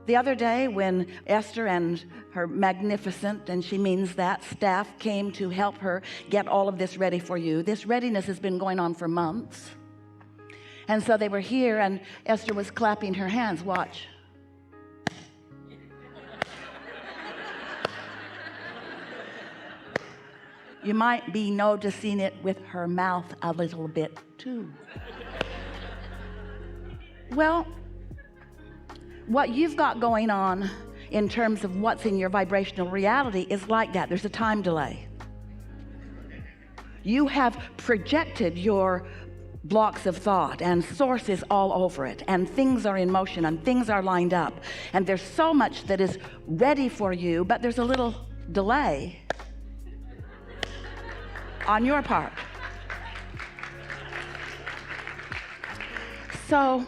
The other day when Esther and her magnificent, and she means that, staff came to help her get all of this ready for you. This readiness has been going on for months. And so they were here and Esther was clapping her hands. Watch. You might be noticing it with her mouth a little bit too. Well, what you've got going on in terms of what's in your vibrational reality is like that. There's a time delay. You have projected your blocks of thought and sources all over it, and things are in motion and things are lined up, and there's so much that is ready for you, but there's a little delay on your part. So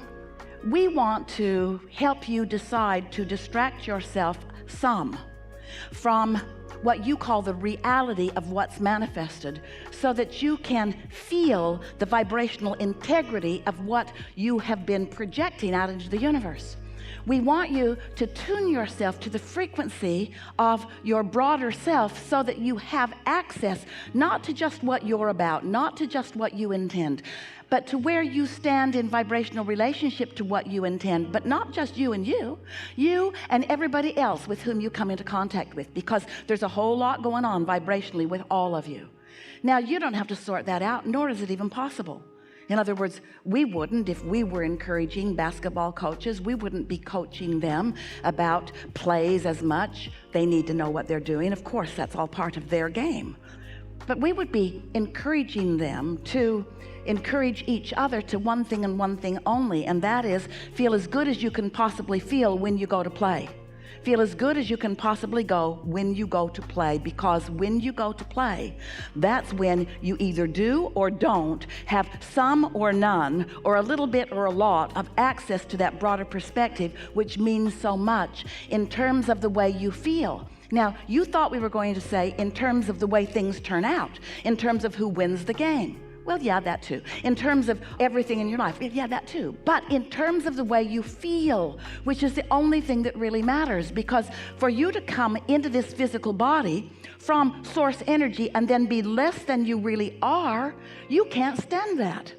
we want to help you decide to distract yourself some from what you call the reality of what's manifested, so that you can feel the vibrational integrity of what you have been projecting out into the universe. We want you to tune yourself to the frequency of your broader self, so that you have access not to just what you're about, not to just what you intend, but to where you stand in vibrational relationship to what you intend. But not just you and you and everybody else with whom you come into contact with, because there's a whole lot going on vibrationally with all of you. Now, you don't have to sort that out, nor is it even possible. In other words, we wouldn't, if we were encouraging basketball coaches, we wouldn't be coaching them about plays as much. They need to know what they're doing. Of course, that's all part of their game. But we would be encouraging them to encourage each other to one thing and one thing only, and that is feel as good as you can possibly feel when you go to play. Feel as good as you can possibly go when you go to play, because when you go to play, that's when you either do or don't have some or none, or a little bit or a lot of access to that broader perspective, which means so much in terms of the way you feel. Now, you thought we were going to say in terms of the way things turn out, in terms of who wins the game. Well, yeah, that too. In terms of everything in your life, yeah, that too. But in terms of the way you feel, which is the only thing that really matters, because for you to come into this physical body from source energy and then be less than you really are, you can't stand that.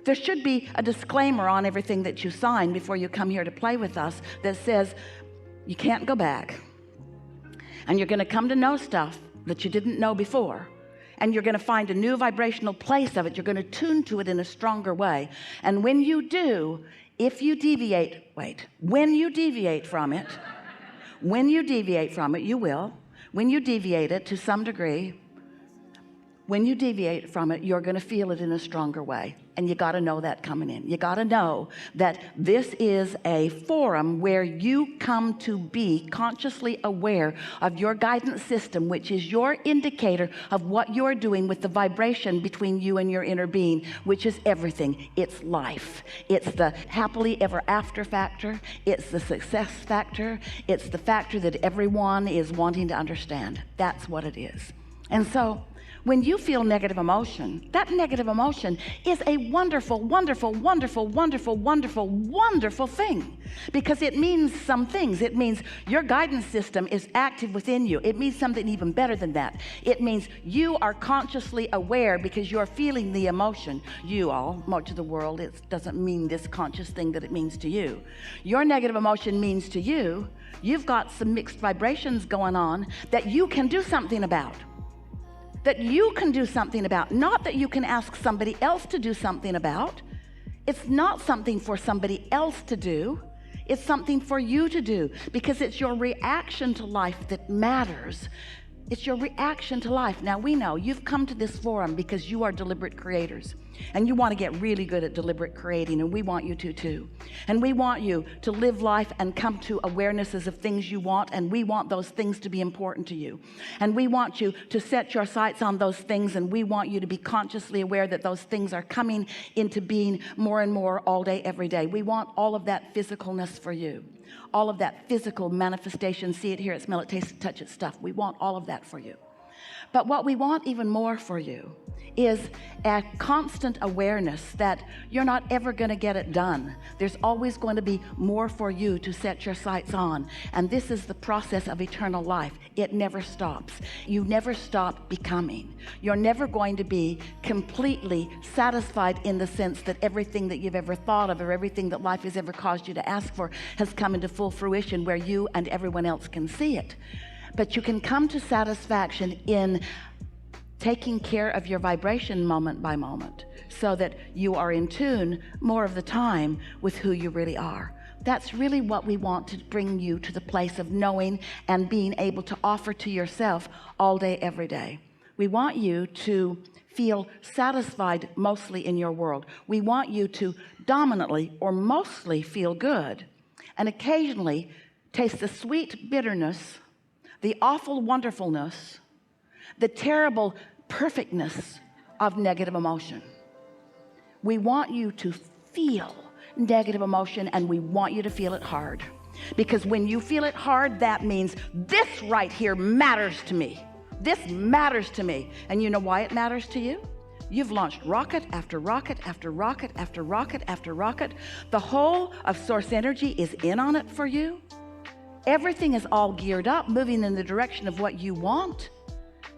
There should be a disclaimer on everything that you sign before you come here to play with us that says you can't go back, and you're going to come to know stuff that you didn't know before. And you're going to find a new vibrational place of it. You're going to tune to it in a stronger way. And when you do, if you deviate, when you deviate from it, you will. When you deviate it to some degree, when you deviate from it, you're going to feel it in a stronger way. And you got to know that coming in. You got to know that this is a forum where you come to be consciously aware of your guidance system, which is your indicator of what you're doing with the vibration between you and your inner being, which is everything. It's life. It's the happily ever after factor. It's the success factor. It's the factor that everyone is wanting to understand. That's what it is. And so, when you feel negative emotion, that negative emotion is a wonderful, wonderful, wonderful, wonderful, wonderful, wonderful thing, because it means some things. It means your guidance system is active within you. It means something even better than that. It means you are consciously aware because you're feeling the emotion. You all, much of the world, it doesn't mean this conscious thing that it means to you. Your negative emotion means to you, you've got some mixed vibrations going on that you can do something about. That you can do something about, not that you can ask somebody else to do something about. It's not something for somebody else to do. It's something for you to do, because it's your reaction to life that matters. It's your reaction to life. Now, we know you've come to this forum because you are deliberate creators, and you want to get really good at deliberate creating, and we want you to too. And we want you to live life and come to awarenesses of things you want, and we want those things to be important to you. And we want you to set your sights on those things, and we want you to be consciously aware that those things are coming into being more and more all day, every day. We want all of that physicalness for you. All of that physical manifestation, see it, hear it, smell it, taste it, touch it stuff. We want all of that for you. But what we want even more for you is a constant awareness that you're not ever going to get it done. There's always going to be more for you to set your sights on. And this is the process of eternal life. It never stops. You never stop becoming. You're never going to be completely satisfied in the sense that everything that you've ever thought of or everything that life has ever caused you to ask for has come into full fruition where you and everyone else can see it. But you can come to satisfaction in taking care of your vibration moment by moment so that you are in tune more of the time with who you really are. That's really what we want to bring you to the place of knowing and being able to offer to yourself all day, every day. We want you to feel satisfied mostly in your world. We want you to dominantly or mostly feel good and occasionally taste the sweet bitterness, the awful wonderfulness, the terrible perfectness of negative emotion. We want you to feel negative emotion, and we want you to feel it hard, because when you feel it hard, that means this right here matters to me. This matters to me. And you know why it matters to you? You've launched rocket after rocket after rocket after rocket after rocket. The whole of source energy is in on it for you. Everything is all geared up, moving in the direction of what you want.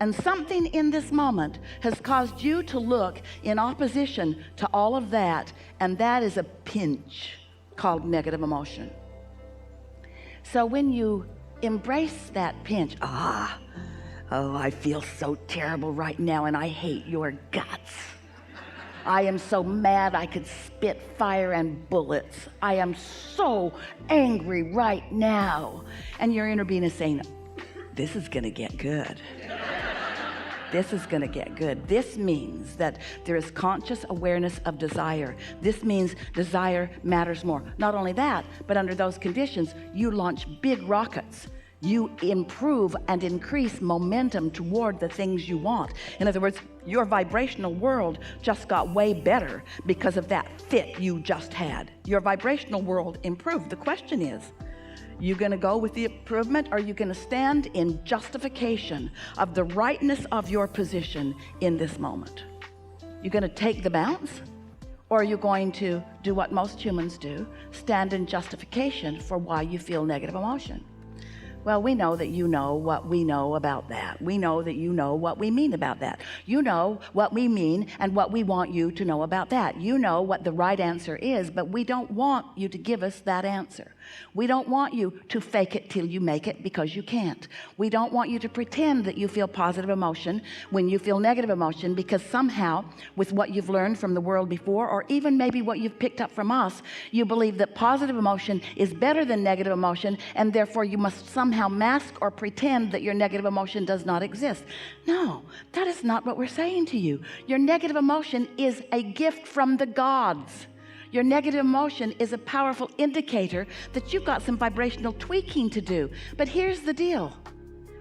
And something in this moment has caused you to look in opposition to all of that, and that is a pinch called negative emotion. So when you embrace that pinch, oh, I feel so terrible right now, and I hate your guts. I am so mad I could spit fire and bullets. I am so angry right now. And your inner being is saying, this is gonna get good. This is going to get good. This means that there is conscious awareness of desire. This means desire matters more. Not only that, but under those conditions, you launch big rockets. You improve and increase momentum toward the things you want. In other words, your vibrational world just got way better because of that fit you just had. Your vibrational world improved. The question is, you gonna go with the improvement, or are you gonna stand in justification of the rightness of your position in this moment? You gonna take the bounce, or are you going to do what most humans do, stand in justification for why you feel negative emotion? Well, we know that you know what we know about that. We know that you know what we mean about that. You know what we mean and what we want you to know about that. You know what the right answer is, but we don't want you to give us that answer. We don't want you to fake it till you make it, because you can't. We don't want you to pretend that you feel positive emotion when you feel negative emotion, because somehow with what you've learned from the world before, or even maybe what you've picked up from us, you believe that positive emotion is better than negative emotion, and therefore you must somehow mask or pretend that your negative emotion does not exist. No, that is not what we're saying to you. Your negative emotion is a gift from the gods. Your negative emotion is a powerful indicator that you've got some vibrational tweaking to do. But here's the deal.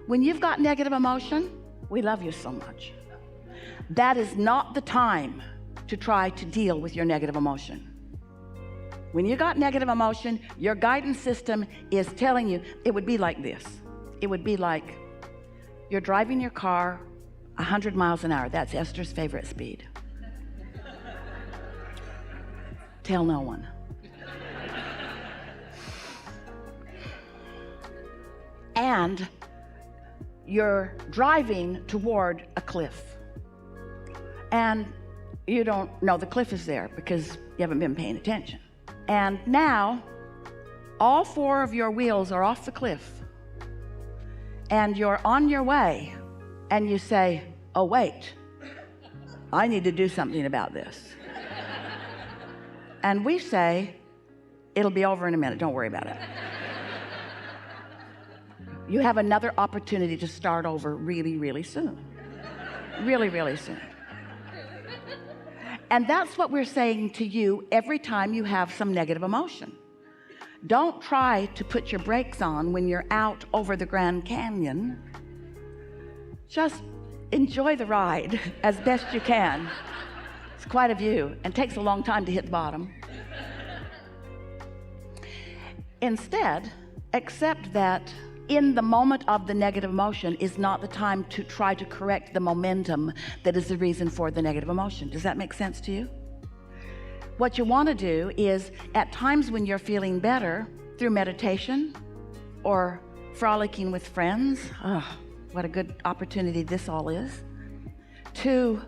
When you've got negative emotion, we love you so much. That is not the time to try to deal with your negative emotion. When you got negative emotion, your guidance system is telling you, it would be like this. It would be like you're driving your car 100 miles an hour. That's Esther's favorite speed. Tell no one. And you're driving toward a cliff. And you don't know the cliff is there because you haven't been paying attention. And now all 4 of your wheels are off the cliff. And you're on your way. And you say, oh, wait, I need to do something about this. And we say, it'll be over in a minute. Don't worry about it. You have another opportunity to start over really, really soon. Really, really soon. And that's what we're saying to you every time you have some negative emotion. Don't try to put your brakes on when you're out over the Grand Canyon. Just enjoy the ride as best you can. It's quite a view and takes a long time to hit the bottom. Instead, accept that in the moment of the negative emotion is not the time to try to correct the momentum that is the reason for the negative emotion. Does that make sense to you? What you want to do is, at times when you're feeling better, through meditation or frolicking with friends, what a good opportunity this all is, to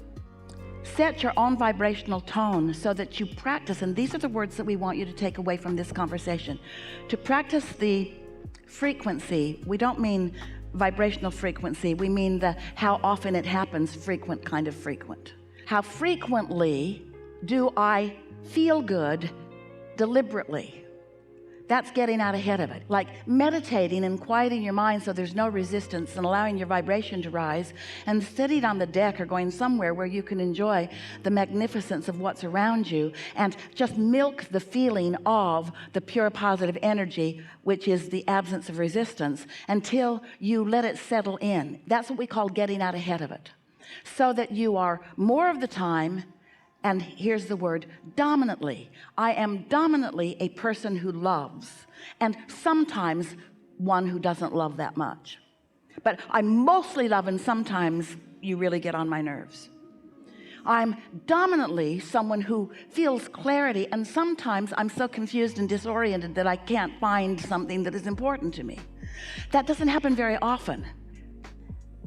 set your own vibrational tone so that you practice, and these are the words that we want you to take away from this conversation, to practice the frequency. We don't mean vibrational frequency, we mean the how often it happens, frequent kind of frequent. How frequently do I feel good deliberately? That's getting out ahead of it. Like meditating and quieting your mind so there's no resistance and allowing your vibration to rise, and sitting on the deck or going somewhere where you can enjoy the magnificence of what's around you and just milk the feeling of the pure positive energy, which is the absence of resistance, until you let it settle in. That's what we call getting out ahead of it. So that you are more of the time, and here's the word, dominantly. I am dominantly a person who loves, and sometimes one who doesn't love that much. But I mostly love, and sometimes you really get on my nerves. I'm dominantly someone who feels clarity, and sometimes I'm so confused and disoriented that I can't find something that is important to me. That doesn't happen very often.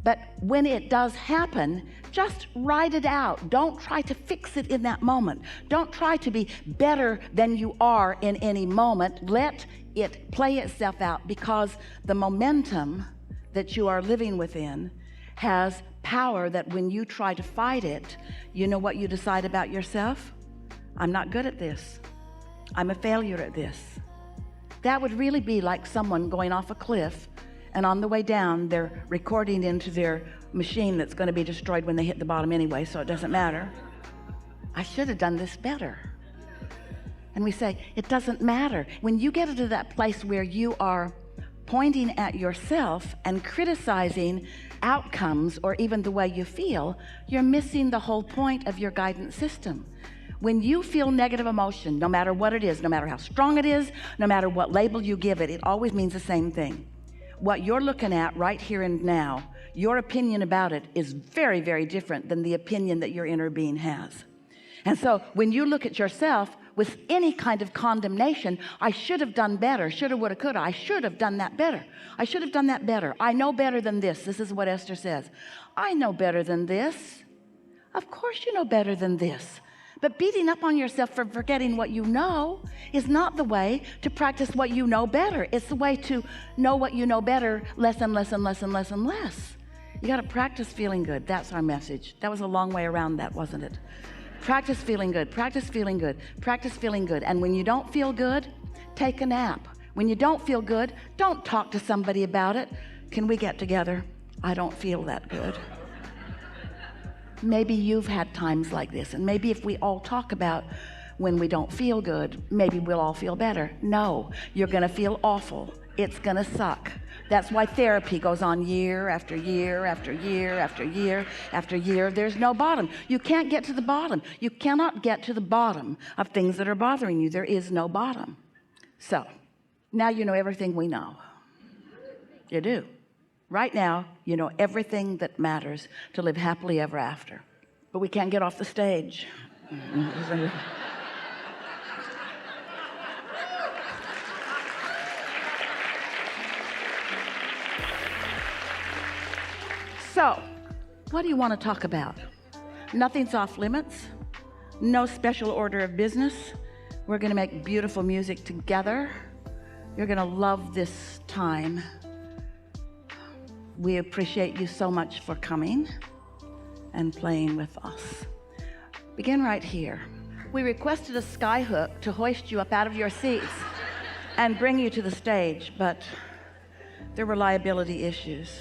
But when it does happen, just write it out. Don't try to fix it in that moment. Don't try to be better than you are in any moment. Let it play itself out, because the momentum that you are living within has power that when you try to fight it, you know what you decide about yourself? I'm not good at this. I'm a failure at this. That would really be like someone going off a cliff, and on the way down, they're recording into their machine that's going to be destroyed when they hit the bottom anyway, so it doesn't matter. I should have done this better. And we say, it doesn't matter. When you get into that place where you are pointing at yourself and criticizing outcomes or even the way you feel, you're missing the whole point of your guidance system. When you feel negative emotion, no matter what it is, no matter how strong it is, no matter what label you give it, it always means the same thing. What you're looking at right here and now, your opinion about it is very, very different than the opinion that your inner being has. And so when you look at yourself with any kind of condemnation, I should have done better, shoulda, woulda, coulda, I should have done that better. I should have done that better. I know better than this. This is what Esther says. I know better than this. Of course you know better than this. But beating up on yourself for forgetting what you know is not the way to practice what you know better. It's the way to know what you know better less and less and less and less and less. You got to practice feeling good. That's our message. That was a long way around that, wasn't it? Practice feeling good, practice feeling good, practice feeling good. And when you don't feel good, take a nap. When you don't feel good, don't talk to somebody about it. Can we get together? I don't feel that good. Maybe you've had times like this, and maybe if we all talk about when we don't feel good, maybe we'll all feel better. No, you're going to feel awful. It's going to suck. That's why therapy goes on year after year after year after year after year. There's no bottom. You can't get to the bottom. You cannot get to the bottom of things that are bothering you. There is no bottom. So now you know everything we know. You do. Right now, you know everything that matters to live happily ever after. But we can't get off the stage. So, what do you want to talk about? Nothing's off limits. No special order of business. We're going to make beautiful music together. You're going to love this time. We appreciate you so much for coming and playing with us. Begin right here. We requested a skyhook to hoist you up out of your seats and bring you to the stage, but there were liability issues.